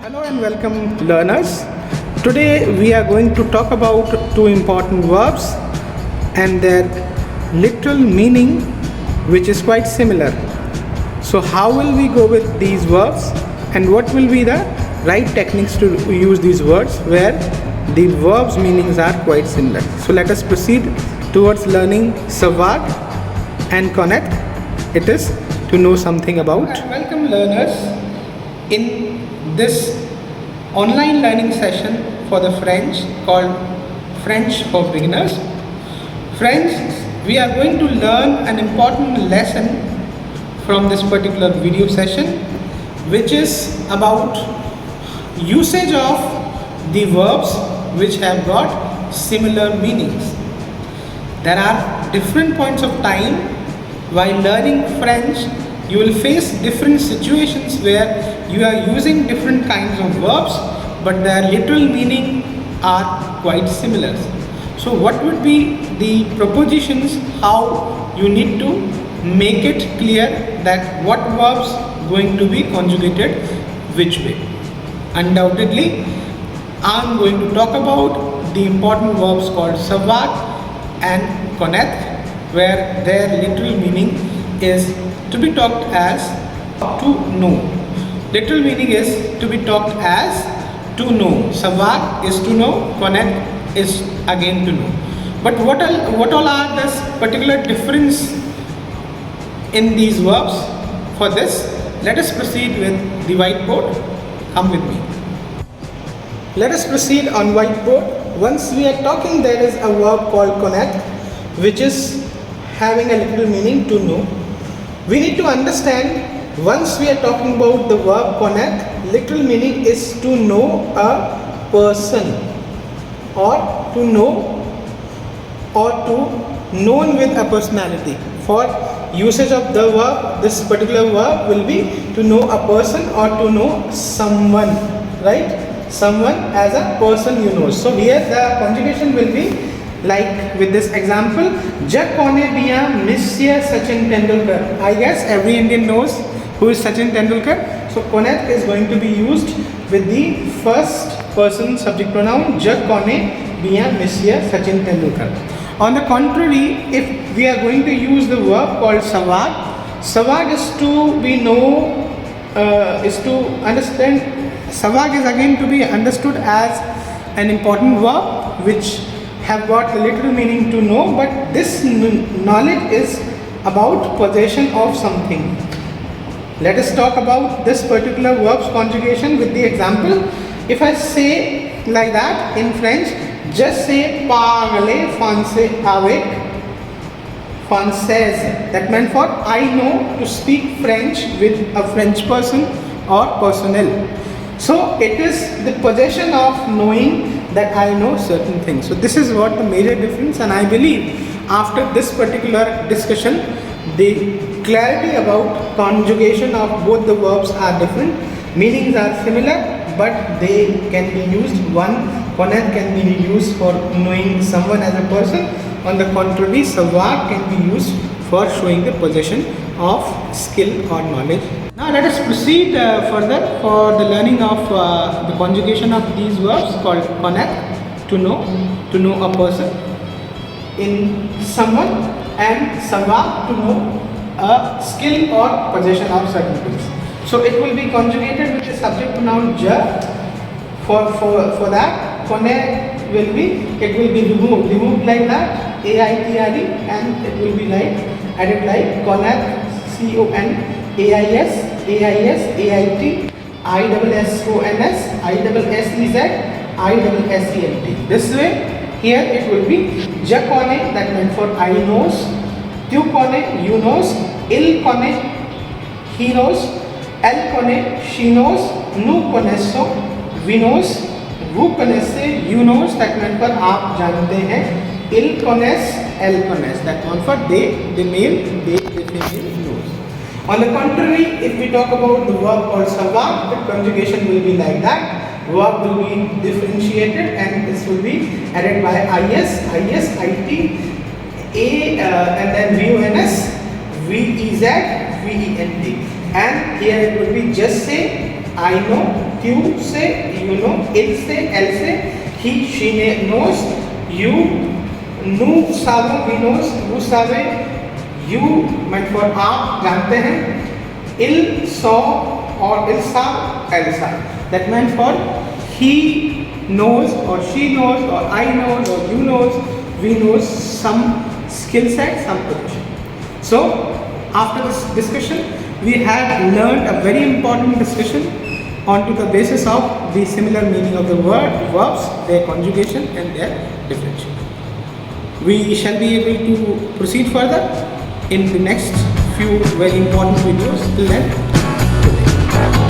Hello and welcome, learners. Today we are going to talk about two important verbs and their literal meaning, which is quite similar. So how will we go with these verbs and what will be the right techniques to use these words where the verbs meanings are quite similar. So let us proceed towards learning savoir and connaître. It is to know something about. And welcome, learners, in this online learning session for the French called French for Beginners. Friends, we are going to learn an important lesson from this particular video session, which is about usage of the verbs which have got similar meanings. There are different points of time while learning French. You will face different situations where you are using different kinds of verbs, but their literal meaning are quite similar. So what would be the propositions, how you need to make it clear that what verbs going to be conjugated which way. Undoubtedly, I am going to talk about the important verbs called savoir and connaître, where their literal meaning is to be talked as to know. Literal meaning is to be talked as to know. Savoir is to know, connaître is again to know. But what all are this particular difference in these verbs? For this, let us proceed with the whiteboard. Come with me. Let us proceed on whiteboard. Once we are talking, there is a verb called connaître, which is having a literal meaning to know. We need to understand, once we are talking about the verb connaître, literal meaning is to know a person or to know or to known with a personality. For usage of the verb, this particular verb will be to know a person or to know someone, right? Someone as a person you know. So here the conjugation will be like with this example, Je connais bien Monsieur Sachin Tendulkar. I guess every Indian knows who is Sachin Tendulkar. So connaître is going to be used with the first person subject pronoun, Je connais bien Monsieur Sachin Tendulkar. On the contrary, if we are going to use the verb called savoir, savoir is to be know, is to understand. Savoir is again to be understood as an important verb which have got the literal meaning to know, but this knowledge is about possession of something. Let us talk about this particular verb's conjugation with the example. If I say like that in French, just say parler français avec française. That meant for I know to speak French with a French person or personnel. So it is the possession of knowing that I know certain things. So this is what the major difference, and I believe after this particular discussion, the clarity about conjugation of both the verbs are different. Meanings are similar, but they can be used. One, connaître can be used for knowing someone as a person. On the contrary, savoir can be used for showing the possession of skill or knowledge. Now let us proceed further for the learning of the conjugation of these verbs called connaître, to know a person, in someone, and savoir, to know a skill or possession of certain things. So it will be conjugated with the subject pronoun je. For that, connaître will be removed like that, aitre, and it will be like added like connaître, CON. AIS, AIT, ISSONS, ISSEZ, ISSENT. This way, here it will be Je connais, that meant for I knows, Tu connais, you knows, Il connaît, he knows, Elle connaît, she knows, Nous connaissons, we knows, Vous connaissez, you knows, that meant for आप जानते हैं, Ils connaissent, Elle connaissent, that meant for they male, they female knows. On the contrary, if we talk about the verb called savoir, the conjugation will be like that. Verb will be differentiated and this will be added by IS, IT, and then VONS, VEZ, VENT. And here it will be just say I know, you say, you know, il say, elle say, he, she knows, you, nous savons, we knows, vous savez, you meant for आप जानते हैं, il saw or il saw, elle saw. That meant for he knows or she knows or I knows or you knows, we knows some skill set, some position. So after this discussion, we have learned a very important discussion onto the basis of the similar meaning of the verbs, their conjugation and their differentiation. We shall be able to proceed further in the next few very important videos. Till then,